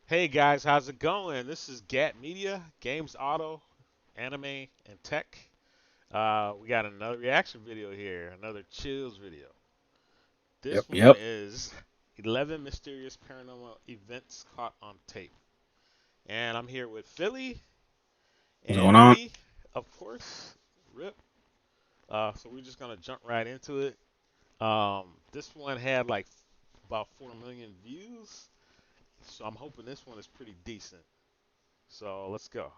Hey guys, how's it going? This is GAT Media, Games, Auto, Anime, and Tech. We got another reaction video here, another Chillz video. Yep, This one yep. is 11 mysterious paranormal events caught on tape. And I'm here with Philly What's going and on? me, of course, Rip. So we're just gonna jump right into it. This one had like about 4 million views, so I'm hoping this one is pretty decent. So let's go.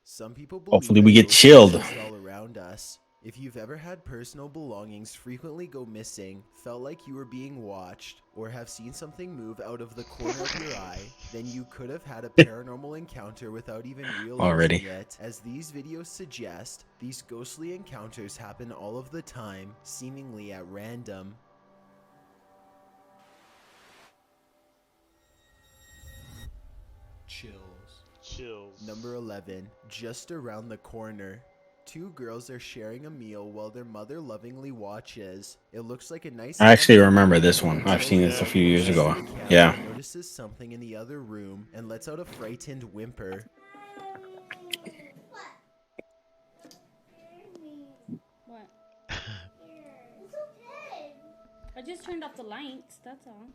Some people believe Hopefully we that get ghosts chilled. exist all around us. If you've ever had personal belongings frequently go missing, felt like you were being watched, or have seen something move out of the corner of your eye, then you could have had a paranormal encounter without even realizing Already. it. As these videos suggest, these ghostly encounters happen all of the time, seemingly at random. Chills. Chills. Number 11, just around the corner. Two girls are sharing a meal while their mother lovingly watches. It looks like a nice I actually family remember meal this one. I've until seen the this a Yeah. girl few years closest to ago. the camera Yeah. notices something in the other room and lets out a frightened whimper. What? I just turned off the lights, that's all.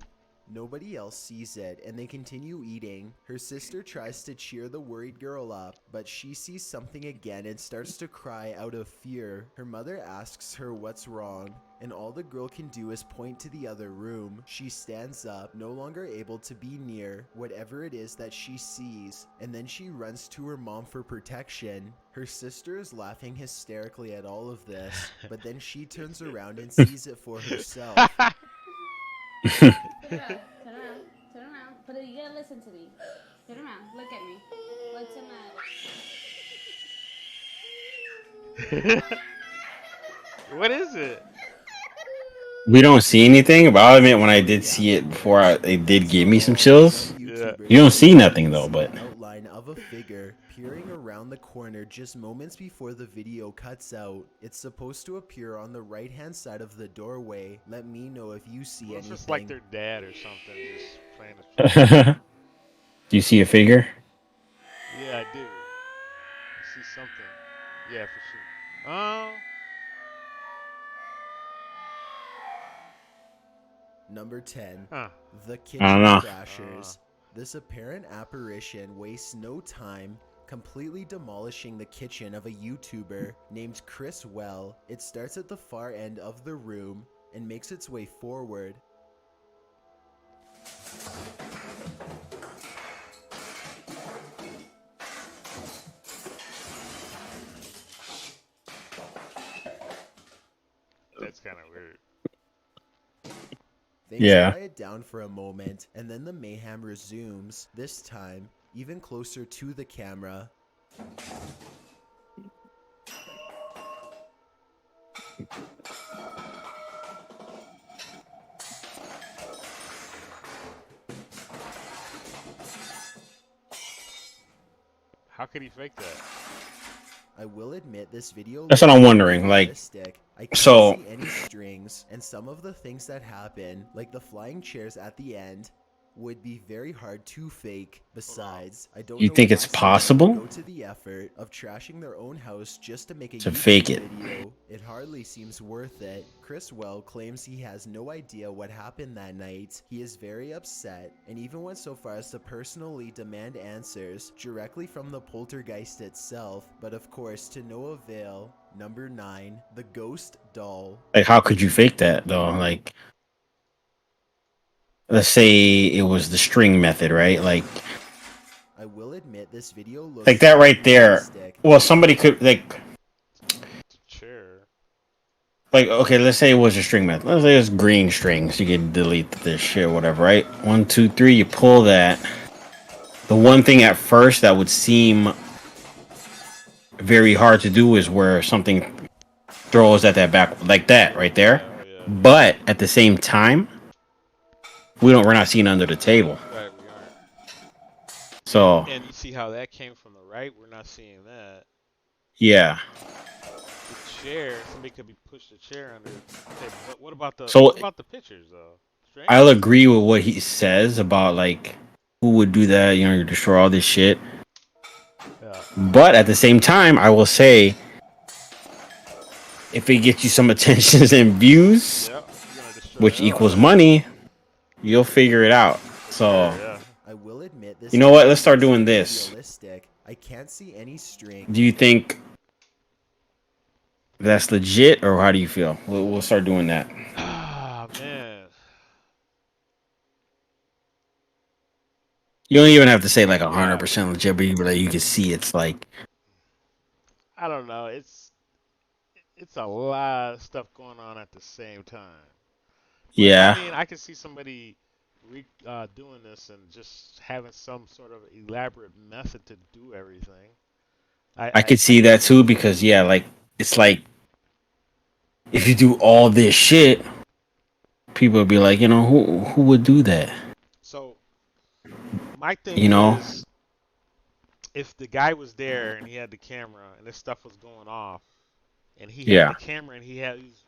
Nobody else sees it, and they continue eating. Her sister tries to cheer the worried girl up, but she sees something again and starts to cry out of fear. Her mother asks her what's wrong, and all the girl can do is point to the other room. She stands up, no longer able to be near whatever it is that she sees, and then she runs to her mom for protection. Her sister is laughing hysterically at all of this, but then she turns around and sees it for herself. Turn around, turn around, turn around. But you gotta listen to me. Turn around, look at me. What's the matter? What is it? We don't see anything, but I'll admit when I did Shortly see it after, before, it once did give me some more, chills. some Yeah. You YouTubers don't see nothing reportedly though, see but the outline of a figure peering around the corner just moments before the video cuts out. It's supposed to appear on the right-hand side of the doorway. Let me know if you see What if it's like anything. their dad or something just playing a prank? do you see a figure? Yeah, I do. I see something. Yeah, for sure. Number 10. Huh. The I don't Kitchen know. Uh, Crashers. This apparent apparition wastes no time completely demolishing the kitchen of a YouTuber named Chris Well. It starts at the far end of the room and makes its way forward. that's kind of weird. Things Yeah. quiet down for a moment, and then the mayhem resumes, this time even closer to the camera. How could he fake that? I will admit this video That's looks what I'm very wondering. Like, realistic. I can't so see any strings, and some of the things that happen, like the flying chairs at the end, would be very hard to fake. Besides, I don't you know think it's why someone would possible go to the effort of trashing their own house just to make a to fake YouTube it? video. It hardly seems worth it. Chris Well claims he has no idea what happened that night. He is very upset, and even went so far as to personally demand answers directly from the poltergeist itself, but of course to no avail. Number 9. The Ghost Doll. Like, how could you fake that though? Like, let's say it was the string method, right? I will admit this video looks Like that very right there. realistic. Well, somebody could It's a chair. like okay, let's say it was a string method. Let's say it's green strings. You can delete this shit, whatever, right? One, two, three. You pull that. The one thing at first that would seem very hard to do is where something throws at that back, like that right there. Yeah, yeah. But at the same time, we're not seeing under the table. Right, we aren't. So And you see how that came from the right? We're not seeing that. yeah. The chair, somebody could be pushed the chair under the table. But what about the So what about the pictures though? I'll Strings? agree with what he says about like who would do that? You know, you destroy all this shit. Yeah. But at the same time, I will say, if it gets you some attentions and views, Yep. You're gonna destroy the which hell out equals of it. money, you'll figure it out. For So, sure. Yeah. I will admit this you know what? doll Let's start looks doing very this. realistic. I can't see any string. Do you think that's legit, or how do you feel? We'll start doing that. Ah, man. You don't even have to say like Yeah. 100% legit, but you can see it's like, I don't know. It's a lot of stuff going on at the same time. But I yeah, mean, I can see somebody doing this and just having some sort of elaborate method to do everything. I could I see that too because yeah, like it's like if you do all this shit, people would be like, who would do that? so my thing You know? is, if the guy was there and he had the camera and this stuff was going off, and he had the Yeah. camera and he's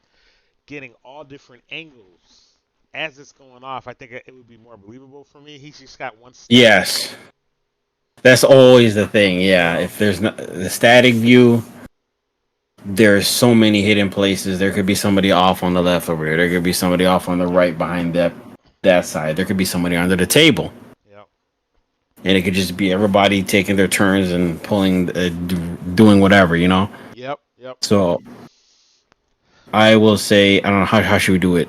getting all different angles as it's going off, I think it would be more believable for me. He's just got one static view, Yes. That's always the thing. you Yeah. know. If there's not the static view, there's so many hidden places. There could be somebody off on the left over there. There could be somebody off on the Yep. right behind that side. There could be somebody under the table. Yep. And it could just be everybody taking their turns and pulling, doing whatever, you know? Yep. Yep. So I will say, I don't know, how should we do it?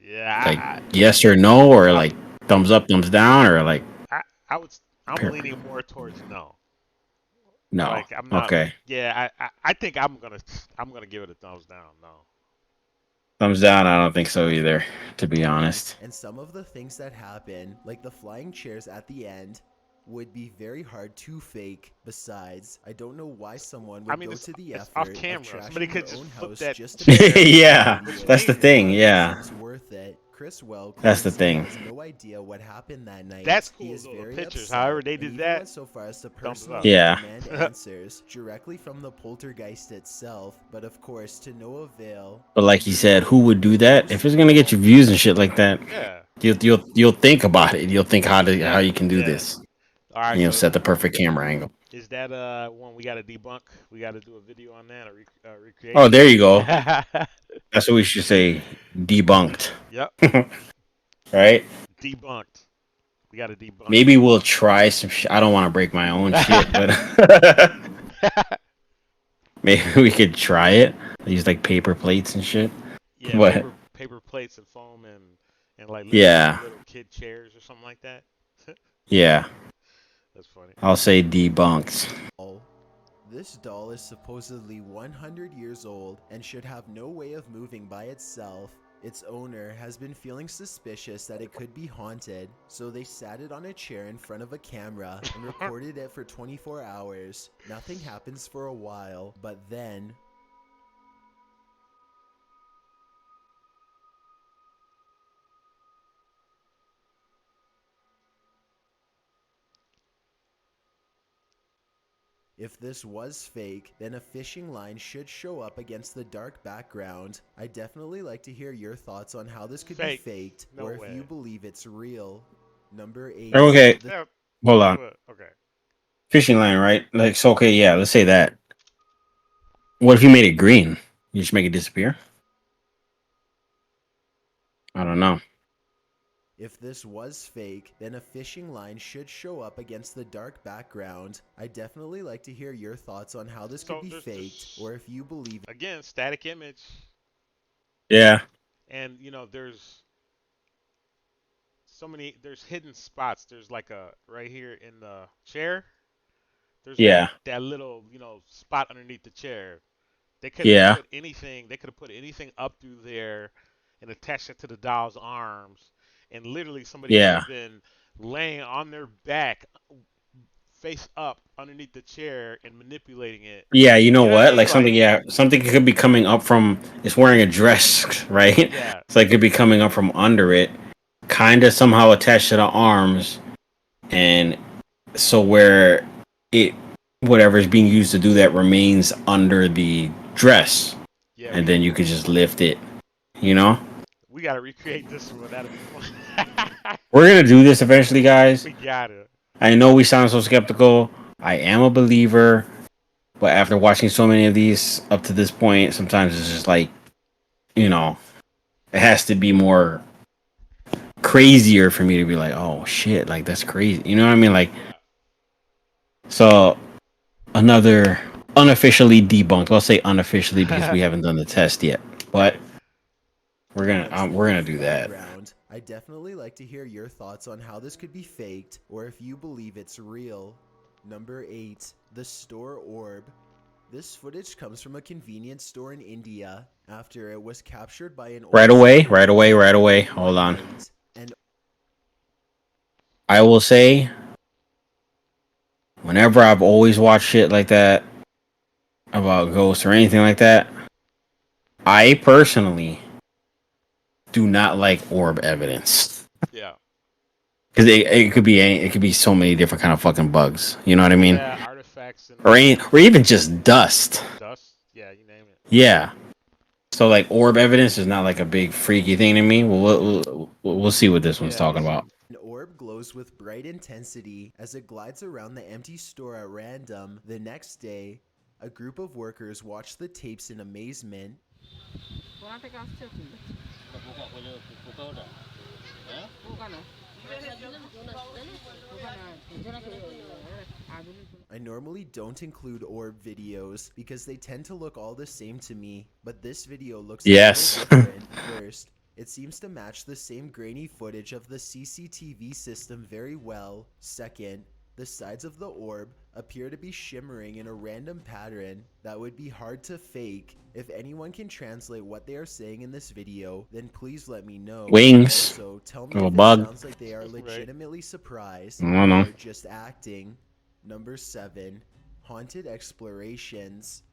Like, Yeah. yes or no, or I, like thumbs up, thumbs down, or like, I, I would. I'm pair- leaning more towards no. no. Like I'm not. Okay. Yeah. I think I'm gonna give it a thumbs down. No. Thumbs down, I don't think so either, to be honest. And some of the things that happen, like the flying chairs at the end, would be very hard to fake. Besides, I don't know why someone I would mean, go to the it's off effort of camera. Somebody trashing could their just own flip house that just to be chair. Yeah, Which that's the ain't. thing. but Yeah, it seems worth it. Chris Well that's the claims he thing. has no idea what happened that night. That's He cool is though. The very pictures, upset however they and did even that, went so far as to thumbs personally up. Yeah. demand answers directly from the poltergeist itself, but of course to no avail. But like And you to said, know who would do the that? If most it's gonna get you awful, views and shit like that, Yeah. you'll think about it. You'll think how you can do Yeah. this. All right. And you'll So set the perfect camera angle. is that one we got to debunk? We got to do a video on that, a Oh, recreation. there you go. That's what we should say. Debunked, Yep. right? Debunked. We got to debunk Maybe we'll try some. I don't want to break my own shit, but it. maybe we could try it. Use like paper plates and shit. Yeah, But paper plates and foam and like yeah, little kid chairs or something like that. yeah. That's funny. I'll say debunked. this doll is supposedly 100 years old and should have no way of moving by itself. Its owner has been feeling suspicious that it could be haunted, so they sat it on a chair in front of a camera and recorded it for 24 hours. Nothing happens for a while, but then if this was fake, then a fishing line should show up against the dark background. I'd definitely like to hear your thoughts on how this could Fake. be faked, No or if way. you believe it's real. Number 8. Okay, The Yeah. hold on. Okay. Fishing line, right? Like, so okay, yeah. Let's say that. What if you made it green? You just make it disappear? I don't know. If this was fake, then a fishing line should show up against the dark background. I'd definitely like to hear your thoughts on how this could So be there's faked, or if you believe again static image, Yeah, and there's so many there's hidden spots. There's like a right here in the chair. There's yeah, that little spot underneath the chair. They could have yeah, put anything. They could have put anything up through there and attached it to the doll's arms, and literally somebody could yeah, have been laying on their back, face up underneath the chair and manipulating it. yeah. You know You know what I what? mean? Like Like, something, yeah, something could be coming up from. It's wearing a dress, right? yeah, So it could be coming up from under it, kind of somehow attached to the arms, and so where it whatever is being used to do that remains under the dress, yeah. and then you could just lift it. You know, We gotta recreate this one. That'll be fun. we're gonna do this eventually, guys. We got it. I know we sound so skeptical. I am a believer, but after watching so many of these up to this point, sometimes it's just like, you know, it has to be more crazier for me to be like, oh shit, like that's crazy. You know what I mean? Like, Yeah. so another unofficially debunked. I'll say unofficially because we haven't done the test yet, but Right. we're gonna do Final that. round. I definitely like to hear your thoughts on how this could be faked or if you believe it's real. Number 8. The store orb. This footage comes from a convenience store in India after it was captured by an Right old away, right security away, right camera away. late Hold one on. night. And I will say, whenever I've always watched shit like that about ghosts or anything like that, I personally do not like orb evidence Yeah. because it could be so many different kind of fucking bugs. You know what I mean? Yeah. Artifacts and Or even just dust. dust. Yeah, you name it. Yeah. So like orb evidence is not like a big freaky thing to me. We'll see what this one's Yeah. talking This about. one. an orb glows with bright intensity as it glides around the empty store at random. The next day, a group of workers watch the tapes in amazement. I normally don't include orb videos because they tend to look all the same to me, but this video looks a Yes. little different. First, it seems to match the same grainy footage of the CCTV system very well. Second, the sides of the orb appear to be shimmering in a random pattern that would be hard to fake. If anyone can translate what they are saying in this video, then please let me know. Wings. Also, tell me Little if it bug. sounds like they are Right. legitimately surprised I don't know. or just acting. Number 7. Haunted Explorations.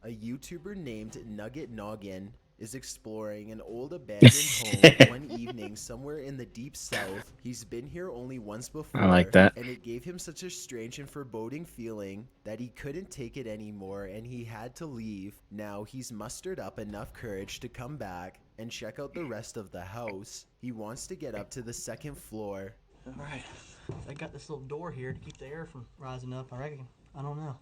A YouTuber named Nugget Noggin is exploring an old abandoned home one evening somewhere in the deep south. He's been here only once I like before, that. and it gave him such a strange and foreboding feeling that he couldn't take it anymore and he had to leave. Now he's mustered up enough courage to come back and check out the rest of the house. He wants to get up to the second floor. All right, I got this little door here to keep the air from rising up. I reckon. I don't know.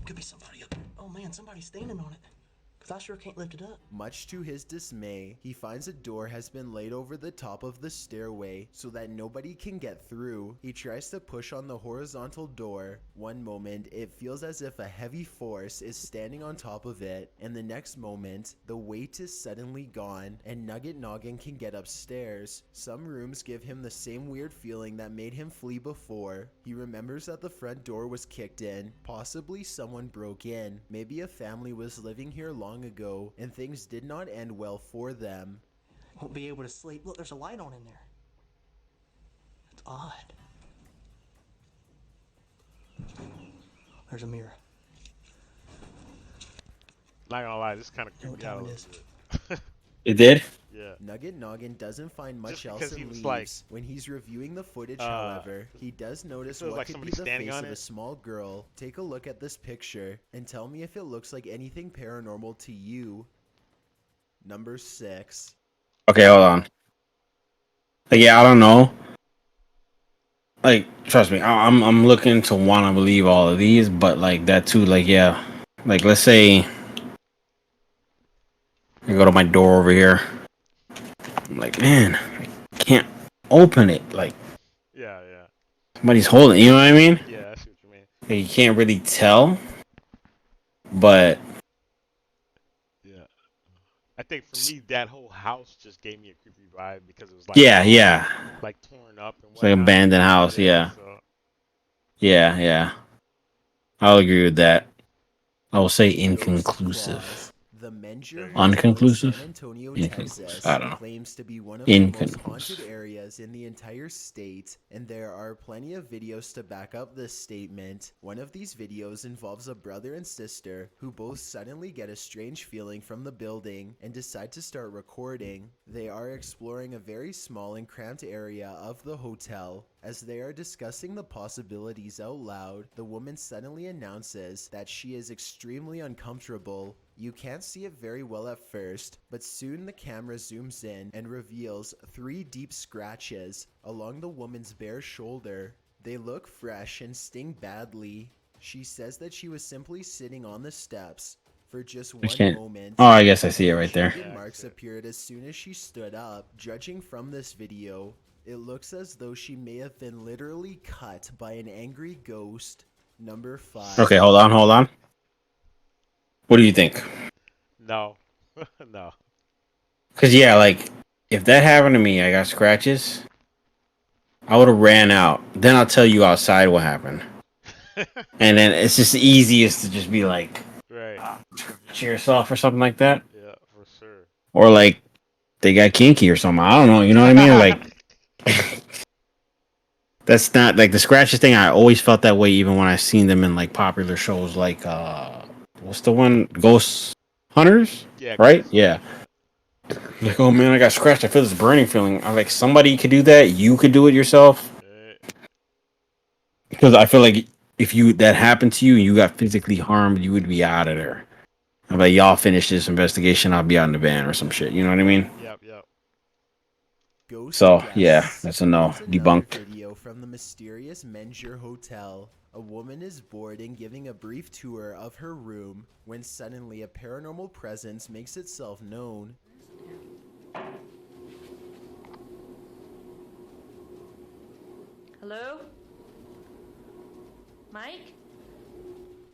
Could be somebody up. Oh man, somebody's standing on it. Cause I sure can't lift it up. Much to his dismay, he finds a door has been laid over the top of the stairway so that nobody can get through. He tries to push on the horizontal door. One moment, it feels as if a heavy force is standing on top of it, and the next moment, the weight is suddenly gone, and Nugget Noggin can get upstairs. Some rooms give him the same weird feeling that made him flee before. He remembers that the front door was kicked in. Possibly someone broke in. Maybe a family was living here long ago, and things did not end well for them. Won't be able to sleep. Look, there's a light on in there. It's odd. There's a mirror. Not gonna lie, this kind of You know creeped what me out a time it little is? bit. It did? Yeah. Nugget Noggin doesn't find much Just else because and he was leaves. like, When he's reviewing the footage, however, he does notice feels what like could be somebody the standing face on of a it. small girl. Take a look at this picture and tell me if it looks like anything paranormal to you. Number 6. Okay, hold on. Like, yeah, I don't know. Like, trust me, I'm looking to want to believe all of these, but like that too. Like, yeah, like let's say I go to my door over here. I'm like, man, I can't open it. Like Yeah, yeah. somebody's holding. You know what I mean? Yeah, I see what you mean. Like, you can't really tell, but Yeah. I think for me, that whole house just gave me a creepy vibe because it was yeah, yeah, like torn up and it's like whatnot. abandoned house. Yeah, Yeah, so yeah, yeah. I'll agree with that. I will say Ghost inconclusive. Claws. The Menjur there you go. Hotel in San Unconclusive? Antonio, Inconclusive. I Texas, don't know. claims to be one of the most haunted Inconclusive. areas in the entire state, and there are plenty of videos to back up this statement. One of these videos involves a brother and sister who both suddenly get a strange feeling from the building and decide to start recording. They are exploring a very small and cramped area of the hotel. As they are discussing the possibilities out loud, the woman suddenly announces that she is extremely uncomfortable. You can't see it very well at first, but soon the camera zooms in and reveals 3 deep scratches along the woman's bare shoulder. They look fresh and sting badly. She says that she was simply sitting on the steps for just I one can't. moment. Oh, I guess I see it The right there. jagged Yeah, I marks see it. appeared as soon as she stood up. Judging from this video, it looks as though she may have been literally cut by an angry ghost. Number 5. Okay, hold on, hold on. What do you think? No. No. Because, yeah, like, if that happened to me, I got scratches, I would have ran out. Then I'll tell you outside what happened. And then it's just the easiest to just be like, Right. cheer yourself or something like that. Yeah, for sure. Or, like, they got kinky or something. I don't know, you know what I mean? Like, that's not, like, the scratches thing, I always felt that way even when I seen them in, like, popular shows like, what's the one? Ghost Hunters? Yeah, Right? Ghost. Yeah. Like, oh man, I got scratched. I feel this burning feeling. I'm like, somebody could do that. You could do it yourself. Right. Because I feel like if you that happened to you and you got physically harmed, you would be out of there. I'm like, y'all finish this investigation. I'll be out in the van or some shit. You know what I mean? Yep, yep. Ghost So yeah, guests. that's a no. Here's another Debunked. video from the mysterious Menjure Hotel. A woman is bored and giving a brief tour of her room when suddenly a paranormal presence makes itself known. Hello? Mike?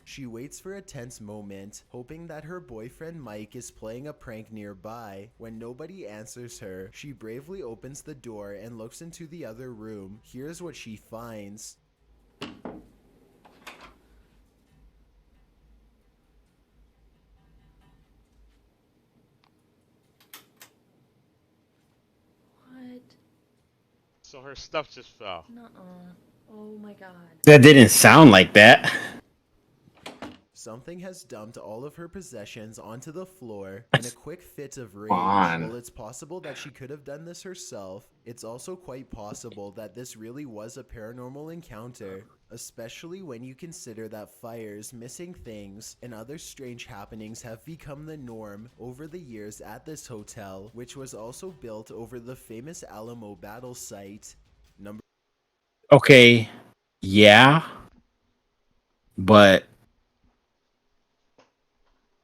She waits for a tense moment, hoping that her boyfriend Mike is playing a prank nearby. When nobody answers her, she bravely opens the door and looks into the other room. Here's what she finds. What? So her stuff just fell. Nuh-uh. Oh my god. That didn't sound like that. Something has dumped all of her possessions onto the floor in a quick fit of rage. on. While it's possible that she could have done this herself, it's also quite possible that this really was a paranormal encounter, especially when you consider that fires, missing things, and other strange happenings have become the norm over the years at this hotel, which was also built over the famous Alamo battle site. Number Okay, yeah, but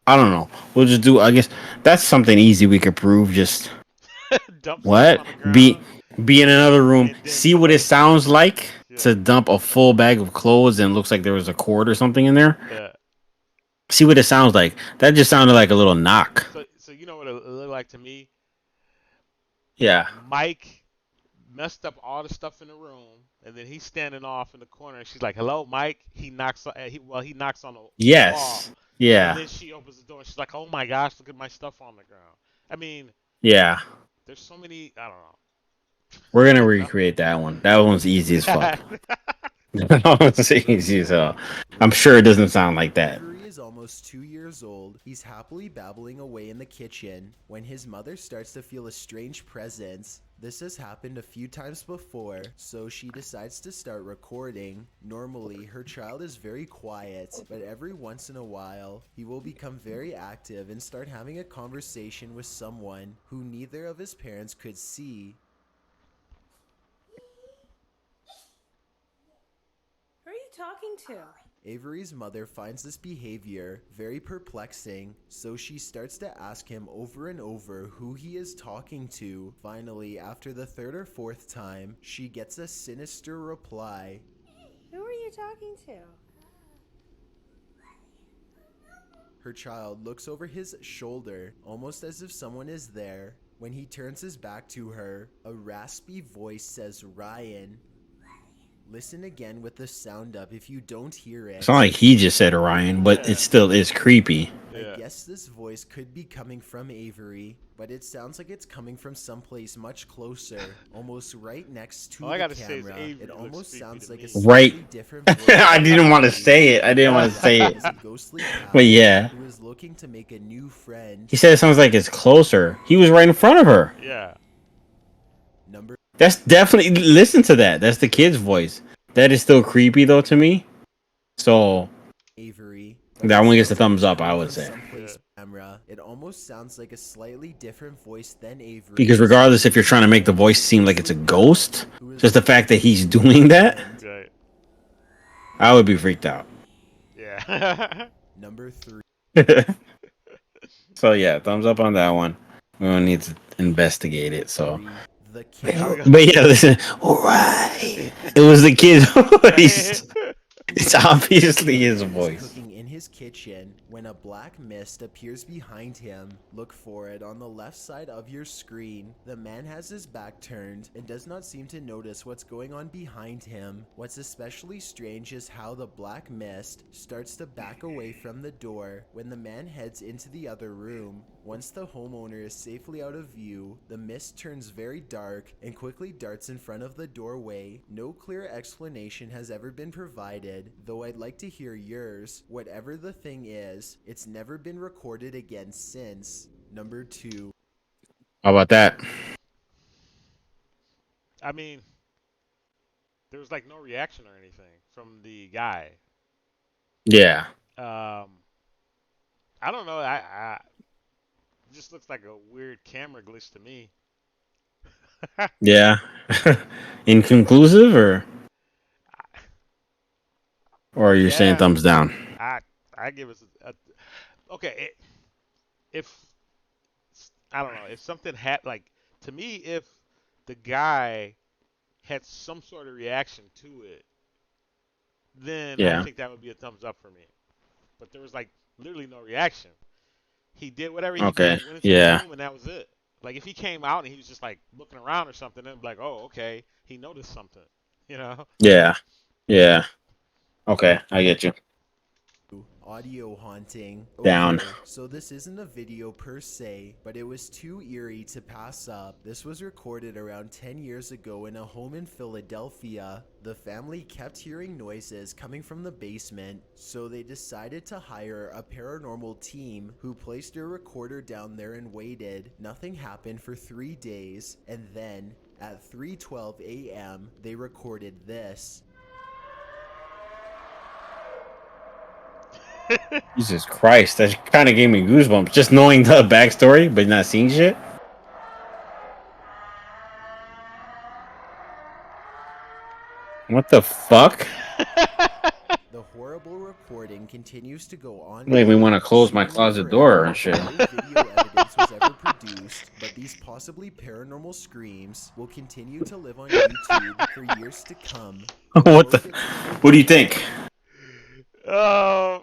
I don't know. We'll just do. I guess that's something easy we could prove. Just Dump stuff what? on the ground. Be in another room. And then See what it sounds like Yeah. to dump a full bag of clothes and looks like there was a cord or something in there. Yeah. See what it sounds like. That just sounded like a little knock. So you know what it looked like to me? Yeah. Mike messed up all the stuff in the room, and then he's standing off in the corner, and she's like, "Hello, Mike." He knocks. He knocks on the wall. Yes. And Yeah. then she opens the door, and she's like, "Oh my gosh, look at my stuff on the ground." I mean, Yeah. there's so many. I don't know. We're gonna recreate that one. That one's easy as fuck. That one's easy as hell. I'm sure it doesn't sound like that. Gregory is almost 2 years old. He's happily babbling away in the kitchen when his mother starts to feel a strange presence. This has happened a few times before, so she decides to start recording. Normally, her child is very quiet, but every once in a while, he will become very active and start having a conversation with someone who neither of his parents could see. Who are you talking to? Avery's mother finds this behavior very perplexing, so she starts to ask him over and over who he is talking to. Finally, after the third or fourth time, she gets a sinister reply. Who are you talking to? Her child looks over his shoulder, almost as if someone is there. When he turns his back to her, a raspy voice says, "Ryan." Listen again with the sound up if you don't hear it. It's not like he just said Orion, but it still is creepy. Yeah. I guess this voice could be coming from Avery, but it sounds like it's coming from someplace much closer, almost right next to All I the gotta say is camera. Avery It looks almost creepy sounds to like a me. slightly Right. different voice. I didn't want to say it. I didn't want to say it. Is a ghostly pal But yeah. who is looking to make a new friend. He said it sounds like it's closer. He was right in front of her. Yeah. Number That's definitely listen to that. That's the kid's voice. That is still creepy though to me. So Avery. that one gets a thumbs up, I would say. Someplace Yeah. camera. camera, it almost sounds like a slightly different voice than Avery. Because regardless if you're trying to make the voice seem like it's a ghost, just the fact that he's doing that, Right. I would be freaked out. Yeah. Number 3. So yeah, thumbs up on that one. We don't need to investigate it. So, The Kid. but yeah, listen. All right, it was the kid's voice. It's obviously his voice. Cooking in his kitchen when a black mist appears behind him. Look for it on the left side of your screen. The man has his back turned and does not seem to notice what's going on behind him. What's especially strange is how the black mist starts to back away from the door when the man heads into the other room. Once the homeowner is safely out of view, the mist turns very dark and quickly darts in front of the doorway. No clear explanation has ever been provided, though I'd like to hear yours. Whatever the thing is, it's never been recorded again since. Number 2. How about that? I mean, there was like no reaction or anything from the guy. Yeah. I don't know. I it just looks like a weird camera glitch to me. Yeah. Inconclusive, or are you saying Yeah, thumbs down? I give it okay. If I don't know if something had like to me if the guy had some sort of reaction to it, then I Yeah. think that would be a thumbs up for me. But there was like literally no reaction. He did whatever he Okay. did, went into the Yeah. room, and that was it. Like if he came out and he was just like looking around or something, then it'd be like, oh, okay, he noticed something, you know? Yeah. Yeah. Okay, I get you. Audio haunting. Down. Okay, so this isn't a video per se, but it was too eerie to pass up. This was recorded around 10 years ago in a home in Philadelphia. The family kept hearing noises coming from the basement, so they decided to hire a paranormal team who placed a recorder down there and waited. Nothing happened for 3 days, and then at 3:12 a.m., they recorded this. Jesus Christ, that kind of gave me goosebumps just knowing the backstory, but not seeing shit. What the fuck? The horrible recording continues to go on. Make me want to close my seemingly closet forever. door and shit. No video evidence was ever produced, but these possibly paranormal screams will continue to live on YouTube for years to come. What the? What do you think? I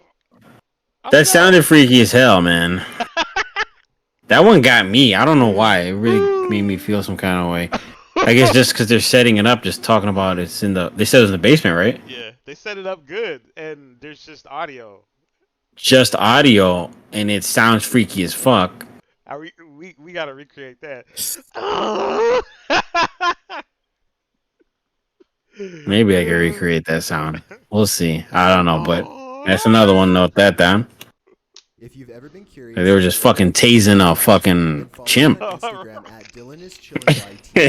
That don't know. sounded freaky as hell, man. That one got me. I don't know why. It really made me feel some kind of way. I guess just because they're setting it up, just talking about it's in the. They said it was in the basement, right? Yeah, they set it up good, and there's just audio. Just audio, and it sounds freaky as fuck. We gotta recreate that. Maybe I can recreate that sound. We'll see. I don't know, but that's another one. Note that down. If you've ever been curious, They were just fucking tasing a fucking chimp on Instagram at Dylan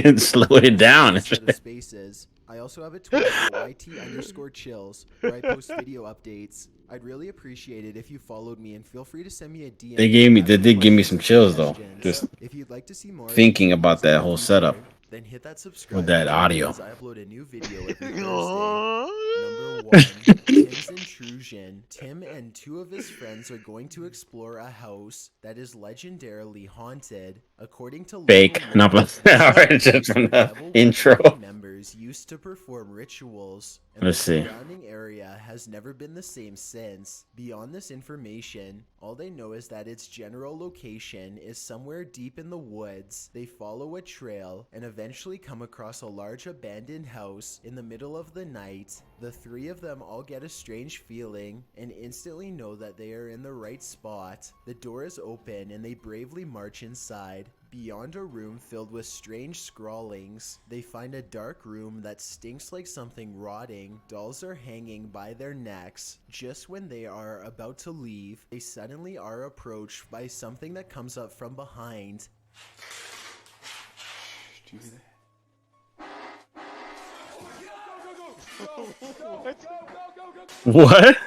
and slowed it down. Spaces. I also have a Twitter YT_Chillz where I post video updates. I'd really appreciate it if you followed me, and feel free to send me a DM. They did give me some chills though. Just if you'd like to see more thinking about that whole setup then hit that subscribe with that button, audio. because I upload a new video every Thursday. Number 1, Tim's intrusion. Tim and 2 of his friends are going to explore a house that is legendarily haunted. According to Fake. local Not members, just from the level intro. 1 members used to perform rituals, and Let's see. the surrounding area has never been the same since. Beyond this information, all they know is that its general location is somewhere deep in the woods. They follow a trail and eventually come across a large abandoned house in the middle of the night. The 3 of them all get a strange feeling and instantly know that they are in the right spot. The door is open and they bravely march inside. Beyond a room filled with strange scrawlings, they find a dark room that stinks like something rotting. Dolls are hanging by their necks. Just when they are about to leave, they suddenly are approached by something that comes up from behind. What?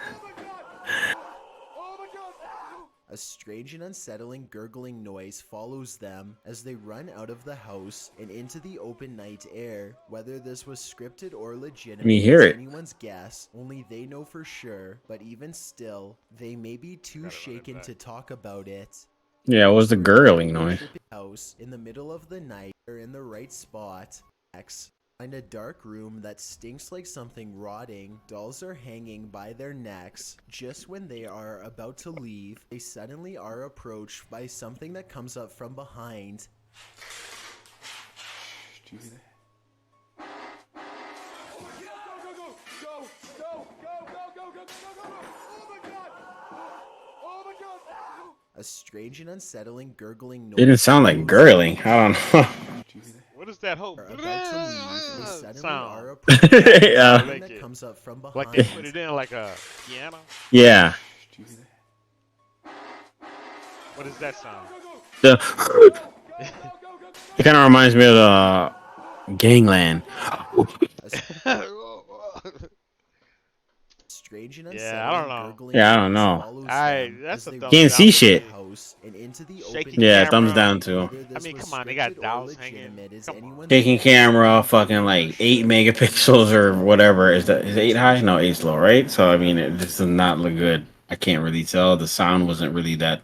A A strange and unsettling gurgling noise follows them as they run out of the house and into the open night air. Whether this was scripted or Let legitimate me hear is it. anyone's guess, only they know for sure, but even still, they may be too Gotta run it shaken back. to talk about it. Yeah, it was the gurgling noise. House in the middle of the night or in the right spot. X. Find a dark room that stinks like something rotting. Dolls are hanging by their necks. Just when they are about to leave, they suddenly are approached by something that comes up from behind. Do you hear that? A strange and unsettling gurgling noise. It didn't sound like gurgling. I don't know. What is that whole Are about to leave, they suddenly are sound? approached by Yeah. something that comes up from behind. Like they put it in like a piano? Yeah. Do you hear that? What is that sound? The it kind of reminds me of Gangland. Strange and Yeah, I don't unsettling know. gurgling Yeah, I don't noise know. follows I them that's as a they thumbs Can't down see for shit. me. house and into the Shaky open Yeah, camera. thumbs down too. Whether this I mean, was come on, they got scripted or dolls hanging. legitimate is Come on. anyone's Taking guess. camera, fucking like 8 megapixels or whatever. Is that is 8 high? No, 8's low, right? So I mean, it just does not look good. I can't really tell. The sound wasn't really that.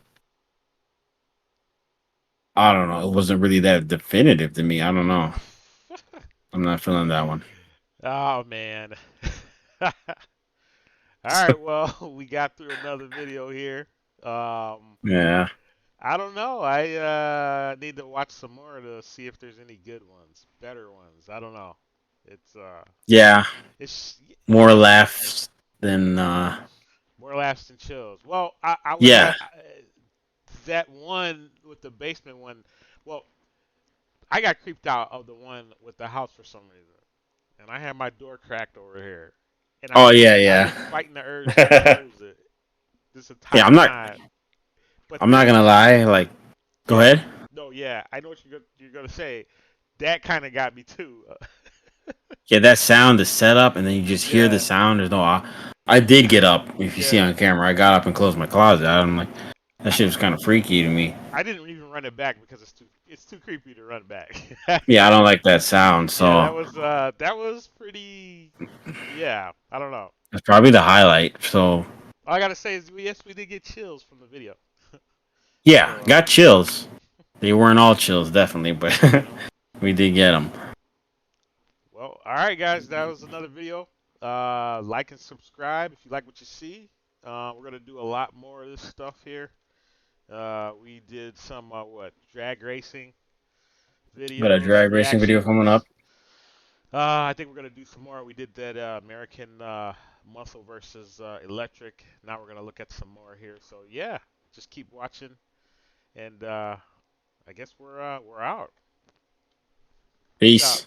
I don't know. It wasn't really that definitive to me. I don't know. I'm not feeling that one. Oh man. All right, well, we got through another video here. Yeah. I don't know. I need to watch some more to see if there's any good ones, better ones. I don't know. It's Yeah. it's More laughs than more laughs than chills. Well, I would yeah. have that one with the basement one. Well, I got creeped out of the one with the house for some reason, and I had my door cracked over here, and Oh yeah, I've been yeah. fighting the urge to close it this Yeah, entire time. But I'm not that, gonna lie, like go yeah, ahead. no, yeah, I know what you're gonna say. That kind of got me too. Yeah, that sound, the setup, and then you just hear the Yeah, sound. There's no. I did get up. If you see yeah. on camera, I got up and closed my closet. I'm like, that I, shit was kind of freaky to me. I didn't even run it back because it's too creepy to run back. Yeah, I don't like that sound. Yeah, So that was pretty. Yeah, I don't know. it's probably the highlight. So All I gotta say is yes, we did get chills from the video. yeah, So got chills. They weren't all chills, definitely, but we did get them. well, all right, guys, that was another video. Like and subscribe if you like what you see. We're gonna do a lot more of this stuff here. We did some drag racing Got a videos, drag racing video coming up. reactions. I think we're gonna do some more. We did that American Muscle versus Electric. Now we're gonna look at some more here. So yeah, just keep watching, and I guess we're out. Peace out. Peace.